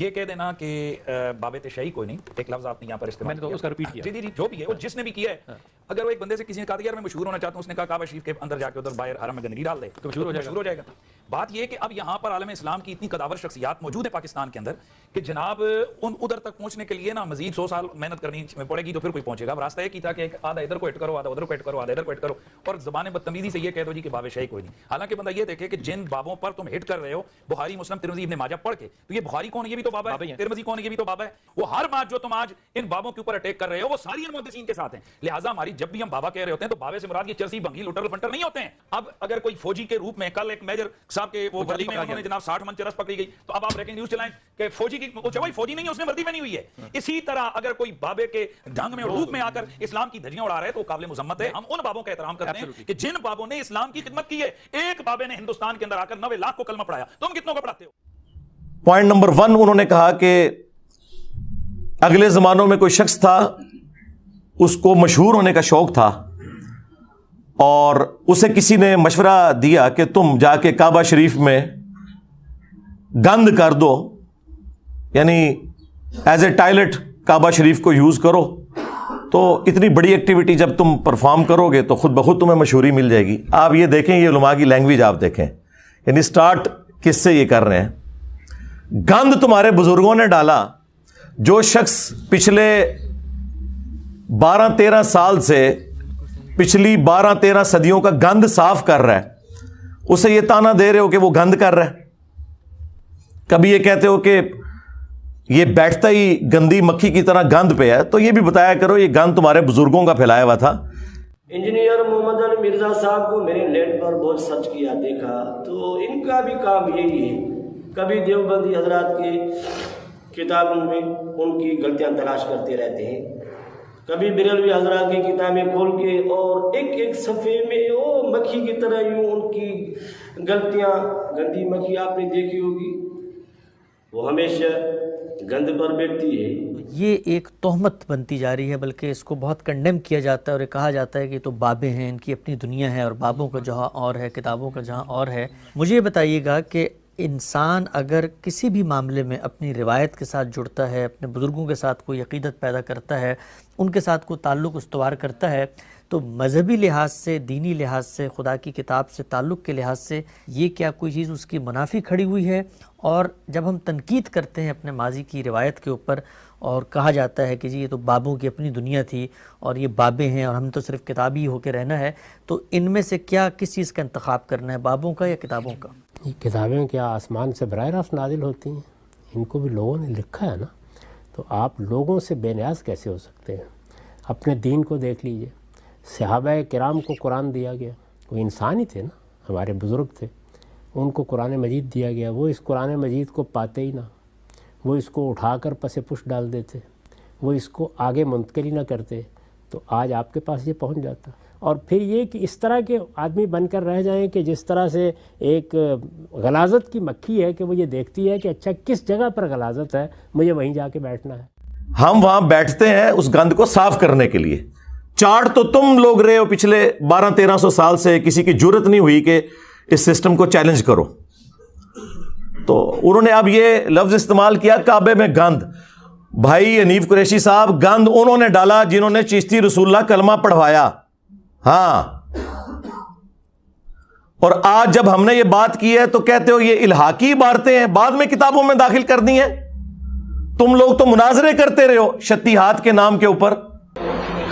یہ کہہ دینا کہ باب تشیع کوئی نہیں، ایک لفظ آپ نے یہاں پر استعمال میں نے تو اس کا ریپیٹ کیا۔ جی جو بھی ہے، وہ جس نے بھی کیا ہے، اگر وہ ایک بندے سے کسی نے کہا یار میں مشہور ہونا چاہتا ہوں، اس نے کہا کعبہ شریف کے اندر جا کے ادھر باہر حرم میں گندگی ڈال دے تو مشہور ہو جائے گا۔ بات یہ ہے کہ اب یہاں پر عالم اسلام کی اتنی قداور شخصیات موجود ہیں پاکستان کے اندر کہ جناب ان ادھر تک پہنچنے کے لیے نا مزید 100 سال محنت کرنی پڑے گی تو پھر کوئی پہنچے گا۔ اب راستہ یہ تھا کہ آدھا ادھر کو ہٹ کرو، آدھا ادھر کو ہٹ کرو، آدھا ادھر کو ہٹ کرو، اور زبان بدتمیزی سے یہ کہہ دو جی کہ باب شیع کوئی نہیں۔ حالانکہ بندہ یہ دیکھے کہ جن بابوں پر تم ہٹ کر رہے ہو، بخاری مسلم ترمذی ابن ماجہ پڑھ کے، تو یہ بخاری کون ہے؟ یہ بھی تو بابا ہے، ترمذی کون ہے؟ یہ بھی تو بابا ہے۔ وہ ہر بات جو تم آج ان بابوں کے اوپر اٹیک کر رہے ہو وہ ساری ان محدثین کے ساتھ ہیں۔ لہٰذا ہماری جب بھی ہم بابا کہہ رہے ہوتے ہیں تو بابے سے مراد یہ چرسی بھنگی لٹر فنٹر نہیں ہوتے ہیں۔ اب اگر کوئی فوجی کے روپ میں کل ایک میجر صاحب کے وہ وردی میں انہوں نے جناب 60 من چرس پکڑی گئی، تو اب آپ بریکنگ نیوز چلائیں کہ فوجی کی بھائی فوجی نہیں ہے، اس نے وردی پہنی ہوئی ہے۔ اسی طرح اگر کوئی بابے کے ڈھنگ میں اور روپ میں آ کر اسلام کی دھجیاں اڑا رہا ہے تو قابل مذمت ہے۔ ہم ان بابوں کا احترام کرتے ہیں کہ جن بابوں نے اسلام کی خدمت کی ہے۔ ایک بابے نے ہندوستان کے اندر آ کر 90 لاکھ کو کلمہ پڑھایا، تم کتنوں کو پڑھاتے ہو؟ پوائنٹ نمبر 1 انہوں نے کہا کہ اگلے زمانوں میں کوئی شخص تھا، اس کو مشہور ہونے کا شوق تھا اور اسے کسی نے مشورہ دیا کہ تم جا کے کعبہ شریف میں گند کر دو، یعنی ایز اے ٹائلٹ کعبہ شریف کو یوز کرو، تو اتنی بڑی ایکٹیویٹی جب تم پرفارم کرو گے تو خود بخود تمہیں مشہوری مل جائے گی۔ آپ یہ دیکھیں، یہ علماء کی لینگویج آپ دیکھیں، یعنی سٹارٹ کس سے یہ کر رہے ہیں؟ گند تمہارے بزرگوں نے ڈالا۔ جو شخص پچھلے 12-13 سال سے پچھلی 12-13 صدیوں کا گند صاف کر رہا ہے، اسے یہ تانا دے رہے ہو کہ وہ گند کر رہا ہے؟ کبھی یہ کہتے ہو کہ یہ بیٹھتا ہی گندی مکھی کی طرح گند پہ ہے، تو یہ بھی بتایا کرو یہ گند تمہارے بزرگوں کا پھیلایا ہوا تھا۔ انجینئر محمد علی مرزا صاحب کو میں نے نیٹ پر بہت سرچ کیا، دیکھا تو ان کا بھی کام یہی ہے، کبھی دیوبندی حضرات کے کتابوں میں ان کی غلطیاں تلاش کرتے رہتے ہیں، کبھی بریلوی حضرات کی کتابیں کھول کے اور ایک ایک صفحے میں وہ مکھی کی طرح یوں ان کی غلطیاں، گندی مکھی آپ نے دیکھی ہوگی، وہ ہمیشہ گند پر بیٹھتی ہے۔ یہ ایک تہمت بنتی جا رہی ہے، بلکہ اس کو بہت کنڈیم کیا جاتا ہے اور یہ کہا جاتا ہے کہ تو بابے ہیں، ان کی اپنی دنیا ہے اور بابوں کا جہاں اور ہے، کتابوں کا جہاں اور ہے۔ مجھے یہ بتائیے گا کہ انسان اگر کسی بھی معاملے میں اپنی روایت کے ساتھ جڑتا ہے، اپنے بزرگوں کے ساتھ کوئی عقیدت پیدا کرتا ہے، ان کے ساتھ کوئی تعلق استوار کرتا ہے، تو مذہبی لحاظ سے، دینی لحاظ سے، خدا کی کتاب سے تعلق کے لحاظ سے یہ کیا کوئی چیز اس کی منافی کھڑی ہوئی ہے؟ اور جب ہم تنقید کرتے ہیں اپنے ماضی کی روایت کے اوپر اور کہا جاتا ہے کہ جی یہ تو بابوں کی اپنی دنیا تھی اور یہ بابے ہیں اور ہم تو صرف کتابی ہو کے رہنا ہے، تو ان میں سے کیا کس چیز کا انتخاب کرنا ہے، بابوں کا یا کتابوں کا؟ یہ کتابیں کیا آسمان سے براہ راست نازل ہوتی ہیں؟ ان کو بھی لوگوں نے لکھا ہے نا، تو آپ لوگوں سے بے نیاز کیسے ہو سکتے ہیں؟ اپنے دین کو دیکھ لیجئے، صحابہ کرام کو قرآن دیا گیا، وہ انسان ہی تھے نا، ہمارے بزرگ تھے، ان کو قرآن مجید دیا گیا، وہ اس قرآن مجید کو پاتے ہی نہ، وہ اس کو اٹھا کر پس پش ڈال دیتے، وہ اس کو آگے منتقل ہی نہ کرتے، تو آج آپ کے پاس یہ پہنچ جاتا۔ اور پھر یہ کہ اس طرح کے آدمی بن کر رہ جائیں کہ جس طرح سے ایک غلاظت کی مکھی ہے کہ وہ یہ دیکھتی ہے کہ اچھا کس جگہ پر غلاظت ہے، مجھے وہیں جا کے بیٹھنا ہے۔ ہم وہاں بیٹھتے ہیں اس گند کو صاف کرنے کے لیے۔ چاٹ تو تم لوگ رہے ہو پچھلے 1200-1300 سال سے، کسی کی جرت نہیں ہوئی کہ اس سسٹم کو چیلنج کرو۔ تو انہوں نے اب یہ لفظ استعمال کیا کعبے میں گند۔ بھائی حنیف قریشی صاحب، گند انہوں نے ڈالا جنہوں نے چشتی رسول اللہ کلمہ پڑھوایا، ہاں۔ اور آج جب ہم نے یہ بات کی ہے تو کہتے ہو یہ الحاقی عبارتیں ہیں، بعد میں کتابوں میں داخل کر دی ہیں۔ تم لوگ تو مناظرے کرتے رہے ہو شتیہات کے نام کے اوپر۔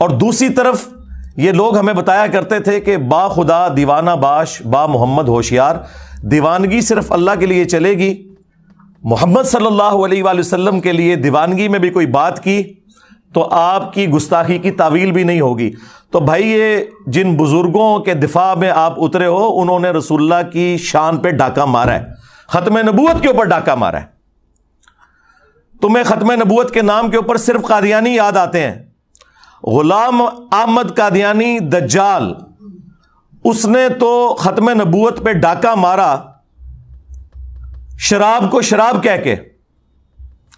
اور دوسری طرف یہ لوگ ہمیں بتایا کرتے تھے کہ با خدا دیوانہ باش با محمد ہوشیار، دیوانگی صرف اللہ کے لیے چلے گی، محمد صلی اللہ علیہ وآلہ وسلم کے لیے دیوانگی میں بھی کوئی بات کی تو آپ کی گستاخی کی تعویل بھی نہیں ہوگی۔ تو بھائی یہ جن بزرگوں کے دفاع میں آپ اترے ہو، انہوں نے رسول اللہ کی شان پہ ڈاکہ مارا ہے، ختم نبوت کے اوپر ڈاکہ مارا ہے۔ تمہیں ختم نبوت کے نام کے اوپر صرف قادیانی یاد آتے ہیں۔ غلام احمد قادیانی دجال، اس نے تو ختم نبوت پہ ڈاکہ مارا شراب کو شراب کہہ کے،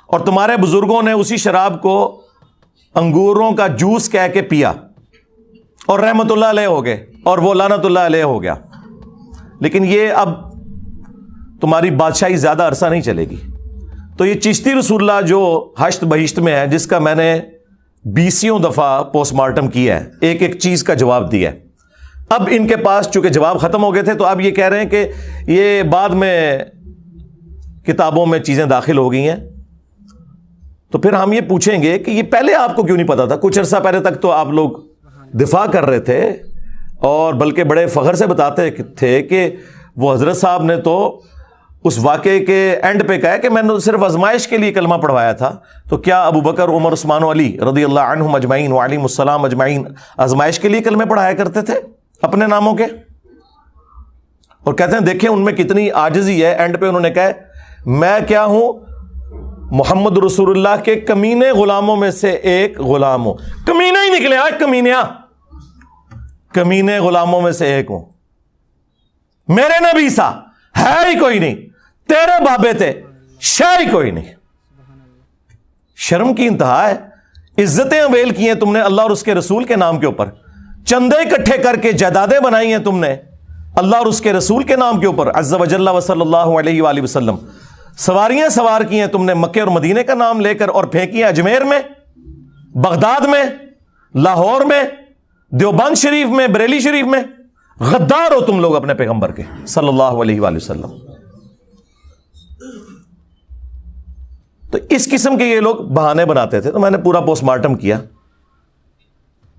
اور تمہارے بزرگوں نے اسی شراب کو انگوروں کا جوس کہہ کے پیا اور رحمت اللہ علیہ ہو گئے، اور وہ لعنت اللہ علیہ ہو گیا۔ لیکن یہ اب تمہاری بادشاہی زیادہ عرصہ نہیں چلے گی۔ تو یہ چشتی رسول اللہ جو ہشت بہشت میں ہے، جس کا میں نے 20 دفعہ پوسٹ مارٹم کیا ہے، ایک ایک چیز کا جواب دیا ہے، اب ان کے پاس چونکہ جواب ختم ہو گئے تھے تو اب یہ کہہ رہے ہیں کہ یہ بعد میں کتابوں میں چیزیں داخل ہو گئی ہیں۔ تو پھر ہم یہ پوچھیں گے کہ یہ پہلے آپ کو کیوں نہیں پتا تھا؟ کچھ عرصہ پہلے تک تو آپ لوگ دفاع کر رہے تھے، اور بلکہ بڑے فخر سے بتاتے تھے کہ وہ حضرت صاحب نے تو اس واقعے کے اینڈ پہ کہا کہ میں نے صرف آزمائش کے لیے کلمہ پڑھوایا تھا۔ تو کیا ابو بکر، عمر، عثمان و علی رضی اللہ عنہم اجمعین وعلیہم السلام اجمعین آزمائش کے لیے کلمے پڑھایا کرتے تھے اپنے ناموں کے؟ اور کہتے ہیں دیکھیں ان میں کتنی عاجزی ہے، اینڈ پہ انہوں نے کہا میں کیا ہوں؟ محمد رسول اللہ کے کمینے غلاموں میں سے ایک غلام ہوں۔ کمینے ہی نکلے، آج کمینیا، کمینے غلاموں میں سے ایک ہوں۔ میرے نبی سا ہے ہی کوئی نہیں، تیرے بابے تھے شے ہی کوئی نہیں۔ شرم کی انتہا ہے۔ عزتیں اویل کی ہیں تم نے اللہ اور اس کے رسول کے نام کے اوپر، چندے اکٹھے کر کے جائیدادیں بنائی ہیں تم نے اللہ اور اس کے رسول کے نام کے اوپر، عز وجل و صلی اللہ علیہ وآلہ وسلم۔ سواریاں سوار کی ہیں تم نے مکے اور مدینے کا نام لے کر، اور پھینکی ہیں اجمیر میں، بغداد میں، لاہور میں، دیوبند شریف میں، بریلی شریف میں۔ غدار ہو تم لوگ اپنے پیغمبر کے صلی اللہ علیہ وآلہ وسلم۔ تو اس قسم کے یہ لوگ بہانے بناتے تھے۔ تو میں نے پورا پوسٹ مارٹم کیا،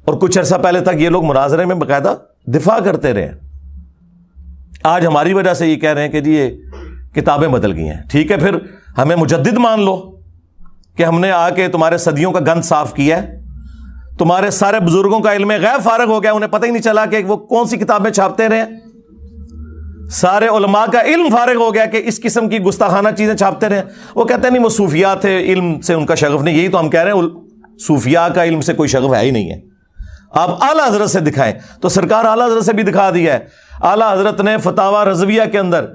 اور کچھ عرصہ پہلے تک یہ لوگ مناظرے میں باقاعدہ دفاع کرتے رہے۔ آج ہماری وجہ سے یہ کہہ رہے ہیں کہ جی یہ کتابیں بدل گئی ہیں۔ ٹھیک ہے، پھر ہمیں مجدد مان لو کہ ہم نے آ کے تمہارے صدیوں کا گند صاف کیا ہے، تمہارے سارے بزرگوں کا علم غیب فارغ ہو گیا، انہیں پتہ ہی نہیں چلا کہ وہ کون سی کتابیں چھاپتے رہے ہیں۔ سارے علماء کا علم فارغ ہو گیا کہ اس قسم کی گستاخانہ چیزیں چھاپتے رہے۔ وہ کہتے ہیں نہیں وہ صوفیاء تھے، علم سے ان کا شغف نہیں۔ یہی تو ہم کہہ رہے ہیں، صوفیاء کا علم سے کوئی شغف ہے ہی نہیں ہے۔ آپ اعلیٰ حضرت سے دکھائیں، تو سرکار اعلیٰ حضرت سے بھی دکھا دیا ہے۔ اعلیٰ حضرت نے فتاوی رضویہ کے اندر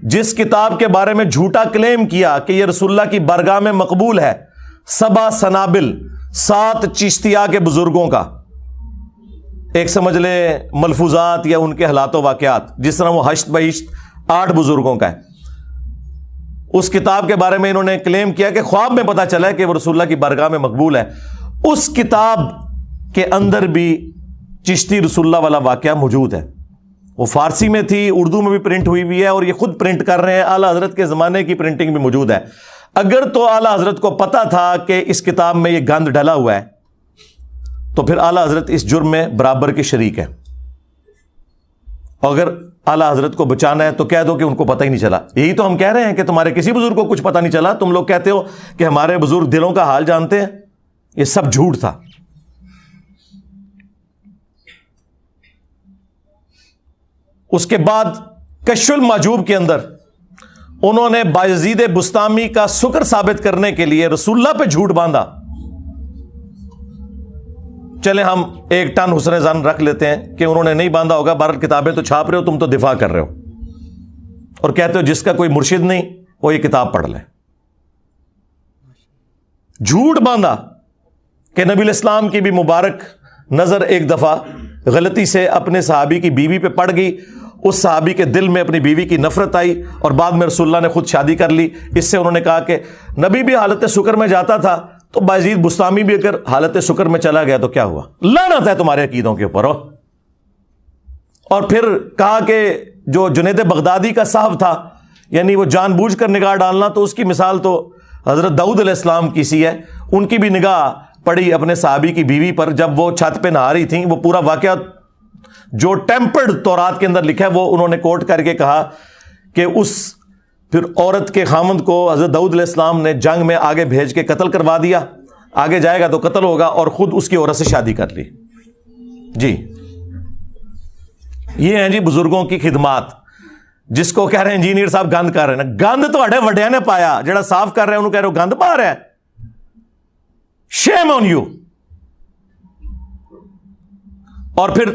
جس کتاب کے بارے میں جھوٹا کلیم کیا کہ یہ رسول اللہ کی بارگاہ میں مقبول ہے، 7 سنابل 7 چشتیہ کے بزرگوں کا، ایک سمجھ لیں ملفوظات یا ان کے حالات و واقعات، جس طرح وہ ہشت بہشت 8 بزرگوں کا ہے، اس کتاب کے بارے میں انہوں نے کلیم کیا کہ خواب میں پتا چلا ہے کہ وہ رسول اللہ کی بارگاہ میں مقبول ہے۔ اس کتاب کے اندر بھی چشتی رسول اللہ والا واقعہ موجود ہے۔ وہ فارسی میں تھی، اردو میں بھی پرنٹ ہوئی ہوئی ہے، اور یہ خود پرنٹ کر رہے ہیں۔ اعلیٰ حضرت کے زمانے کی پرنٹنگ بھی موجود ہے۔ اگر تو اعلیٰ حضرت کو پتا تھا کہ اس کتاب میں یہ گند ڈلا ہوا ہے، تو پھر اعلیٰ حضرت اس جرم میں برابر کے شریک ہے۔ اگر اعلیٰ حضرت کو بچانا ہے تو کہہ دو کہ ان کو پتہ ہی نہیں چلا۔ یہی تو ہم کہہ رہے ہیں کہ تمہارے کسی بزرگ کو کچھ پتہ نہیں چلا۔ تم لوگ کہتے ہو کہ ہمارے بزرگ دلوں کا حال جانتے ہیں، یہ سب جھوٹ تھا۔ اس کے بعد کشف المحجوب کے اندر انہوں نے بایزید بسطامی کا سکر ثابت کرنے کے لیے رسول اللہ پہ جھوٹ باندھا۔ چلے ہم 1 ٹن حسن ظن رکھ لیتے ہیں کہ انہوں نے نہیں باندھا ہوگا، بہرحال کتابیں تو چھاپ رہے ہو، تم تو دفاع کر رہے ہو اور کہتے ہو جس کا کوئی مرشد نہیں وہ یہ کتاب پڑھ لے۔ جھوٹ باندھا کہ نبی الاسلام کی بھی مبارک نظر ایک دفعہ غلطی سے اپنے صحابی کی بیوی پہ پڑ گئی، اس صحابی کے دل میں اپنی بیوی کی نفرت آئی، اور بعد میں رسول اللہ نے خود شادی کر لی۔ اس سے انہوں نے کہا کہ نبی بھی حالت سکر میں جاتا تھا، تو بایزید بسطامی بھی اگر حالت سکر میں چلا گیا تو کیا ہوا؟ لعنت ہے تمہارے عقیدوں کے اوپر۔ اور پھر کہا کہ جو جنید بغدادی کا صاحب تھا، یعنی وہ جان بوجھ کر نگاہ ڈالنا، تو اس کی مثال تو حضرت داؤد علیہ السلام کی سی ہے۔ ان کی بھی نگاہ پڑی اپنے صحابی کی بیوی پر جب وہ چھت پہ نہا رہی تھیں. وہ پورا واقعہ جو ٹیمپرڈ تورات کے اندر لکھا ہے وہ انہوں نے کوٹ کر کے کہا کہ اس پھر عورت کے خامند کو حضرت داؤد علیہ السلام نے جنگ میں آگے بھیج کے قتل کروا دیا, آگے جائے گا تو قتل ہوگا, اور خود اس کی عورت سے شادی کر لی. جی یہ ہیں جی بزرگوں کی خدمات, جس کو کہہ رہے ہیں انجینئر صاحب گند کر رہے ہیں. گند تو اڈے وڈیا نے پایا, جڑا صاف کر رہے ہیں انہوں کہہ رہے ہو گند پا رہا ہے. شیم آن یو. اور پھر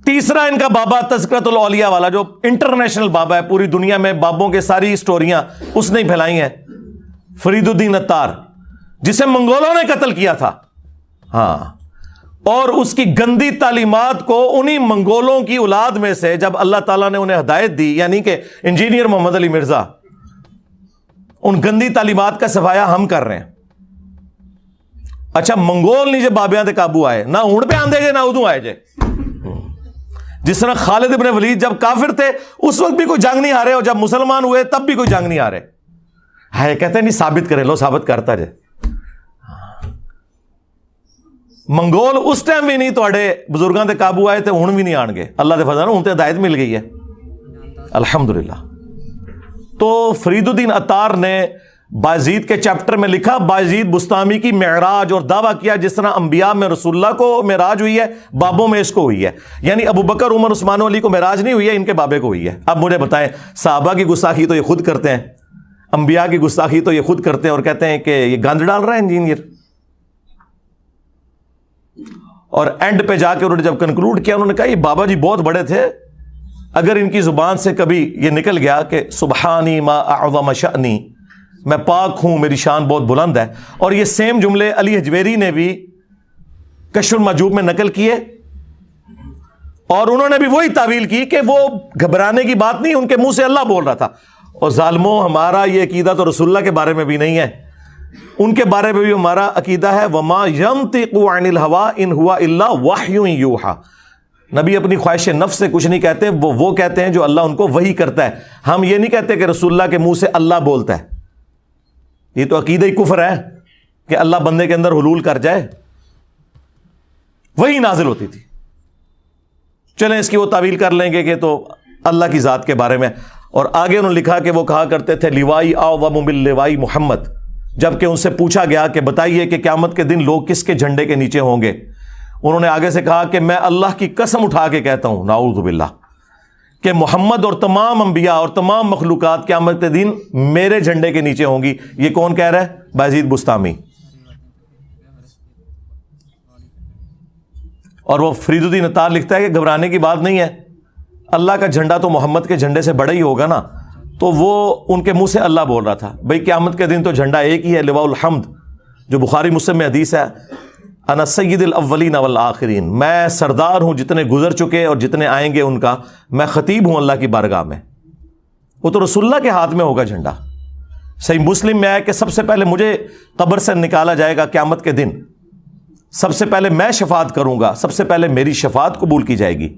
تیسرا ان کا بابا تذکرۃ الاولیاء والا, جو انٹرنیشنل بابا ہے, پوری دنیا میں بابوں کے ساری سٹوریاں اس نے پھیلائی ہیں, فرید الدین عطار, جسے منگولوں نے قتل کیا تھا. ہاں, اور اس کی گندی تعلیمات کو انہی منگولوں کی اولاد میں سے جب اللہ تعالیٰ نے انہیں ہدایت دی, یعنی کہ انجینئر محمد علی مرزا, ان گندی تعلیمات کا صفایا ہم کر رہے ہیں. اچھا منگول نہیں جو بابیاں تے قابو آئے, نہ ہون پہ آندے جے نہ ادوں آئے جے. جس طرح خالد ابن ولید جب کافر تھے اس وقت بھی کوئی جنگ نہیں آ رہے, اور جب مسلمان ہوئے تب بھی کوئی جنگ نہیں آ رہے. ہے کہتے ہیں نہیں ثابت کرے, لو ثابت کرتا جے. منگول اس ٹائم بھی نہیں توڑے بزرگاں تے قابو آئے تے ہن بھی نہیں آن گے. اللہ دے فضل ہن تے ہدایت مل گئی ہے الحمدللہ. تو فرید الدین عطار نے بایزید کے چیپٹر میں لکھا, بایزید بستامی کی معراج, اور دعویٰ کیا جس طرح انبیاء میں رسول اللہ کو معراج ہوئی ہے, بابوں میں اس کو ہوئی ہے. یعنی ابو بکر عمر عثمان و علی کو معراج نہیں ہوئی ہے, ان کے بابے کو ہوئی ہے. اب مجھے بتائیں, صحابہ کی گستاخی تو یہ خود کرتے ہیں, انبیاء کی گستاخی تو یہ خود کرتے ہیں, اور کہتے ہیں کہ یہ گند ڈال رہا ہے انجینئر. اور اینڈ پہ جا کے انہوں نے جب کنکلوڈ کیا, انہوں نے کہا یہ بابا جی بہت بڑے تھے, اگر ان کی زبان سے کبھی یہ نکل گیا کہ سبحانی ما اعظم شأنی, میں پاک ہوں, میری شان بہت بلند ہے. اور یہ سیم جملے علی حجویری نے بھی کشف المحجوب میں نقل کیے, اور انہوں نے بھی وہی تعویل کی کہ وہ گھبرانے کی بات نہیں, ان کے منہ سے اللہ بول رہا تھا. اور ظالموں, ہمارا یہ عقیدہ تو رسول اللہ کے بارے میں بھی نہیں ہے, ان کے بارے میں بھی ہمارا عقیدہ ہے وما ینطق عن الہوى ان هو الا وحی یوحی. نبی اپنی خواہش نفس سے کچھ نہیں کہتے, وہ کہتے ہیں جو اللہ ان کو وحی کرتا ہے. ہم یہ نہیں کہتے کہ رسول اللہ کے منہ سے اللہ بولتا ہے. یہ تو عقیدہ ہی کفر ہے کہ اللہ بندے کے اندر حلول کر جائے. وہی نازل ہوتی تھی. چلیں اس کی وہ تعویل کر لیں گے کہ تو اللہ کی ذات کے بارے میں. اور آگے انہوں نے لکھا کہ وہ کہا کرتے تھے لیوائی اعظم من لیوائی محمد, جبکہ ان سے پوچھا گیا کہ بتائیے کہ قیامت کے دن لوگ کس کے جھنڈے کے نیچے ہوں گے. انہوں نے آگے سے کہا کہ میں اللہ کی قسم اٹھا کے کہتا ہوں, نعوذ باللہ, کہ محمد اور تمام انبیاء اور تمام مخلوقات قیامت کے دن میرے جھنڈے کے نیچے ہوں گی. یہ کون کہہ رہا ہے؟ بایزید بستامی. اور وہ فرید الدین عطار لکھتا ہے کہ گھبرانے کی بات نہیں ہے, اللہ کا جھنڈا تو محمد کے جھنڈے سے بڑا ہی ہوگا نا. تو وہ ان کے منہ سے اللہ بول رہا تھا. بھئی قیامت کے دن تو جھنڈا ایک ہی ہے, لواء الحمد, جو بخاری مسلم میں حدیث ہے, انا سید الاولین والآخرین, میں سردار ہوں جتنے گزر چکے اور جتنے آئیں گے ان کا, میں خطیب ہوں اللہ کی بارگاہ میں. وہ تو رسول اللہ کے ہاتھ میں ہوگا جھنڈا. صحیح مسلم میں آیا کہ سب سے پہلے مجھے قبر سے نکالا جائے گا قیامت کے دن, سب سے پہلے میں شفاعت کروں گا, سب سے پہلے میری شفاعت قبول کی جائے گی.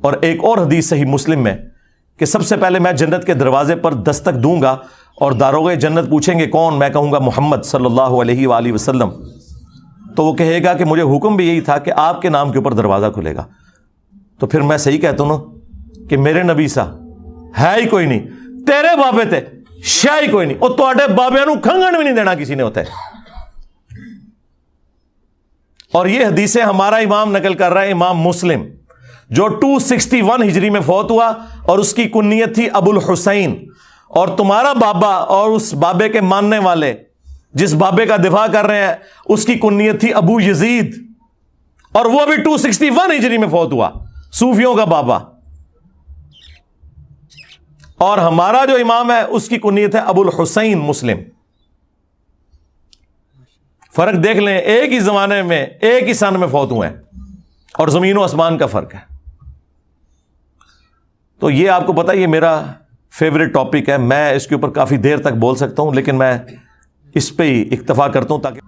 اور ایک اور حدیث صحیح مسلم میں کہ سب سے پہلے میں جنت کے دروازے پر دستک دوں گا, اور داروغے جنت پوچھیں گے کون, میں کہوں گا محمد صلی اللہ علیہ وآلہ وسلم. تو وہ کہے گا کہ مجھے حکم بھی یہی تھا کہ آپ کے نام کے اوپر دروازہ کھلے گا. تو پھر میں صحیح کہتا ہوں نا کہ میرے نبی سا ہے ہی کوئی نہیں, تیرے بابے تے شاہ ہی کوئی نہیں, اور تواڈے بابے نو کھنگن بھی نہیں دینا کسی نے ہوتا ہے. اور یہ حدیثیں ہمارا امام نقل کر رہا ہے, امام مسلم, جو 261 ہجری میں فوت ہوا, اور اس کی کنیت تھی ابو الحسین. اور تمہارا بابا اور اس بابے کے ماننے والے جس بابے کا دفاع کر رہے ہیں اس کی کنیت تھی ابو یزید, اور وہ بھی 261 ہجری میں فوت ہوا, صوفیوں کا بابا. اور ہمارا جو امام ہے اس کی کنیت ہے ابو الحسین مسلم. فرق دیکھ لیں, ایک ہی زمانے میں ایک ہی سن میں فوت ہوئے ہیں, اور زمین و آسمان کا فرق ہے. تو یہ آپ کو پتا, یہ میرا فیوریٹ ٹاپک ہے, میں اس کے اوپر کافی دیر تک بول سکتا ہوں, لیکن میں اس پہ ہی اکتفا کرتا ہوں تاکہ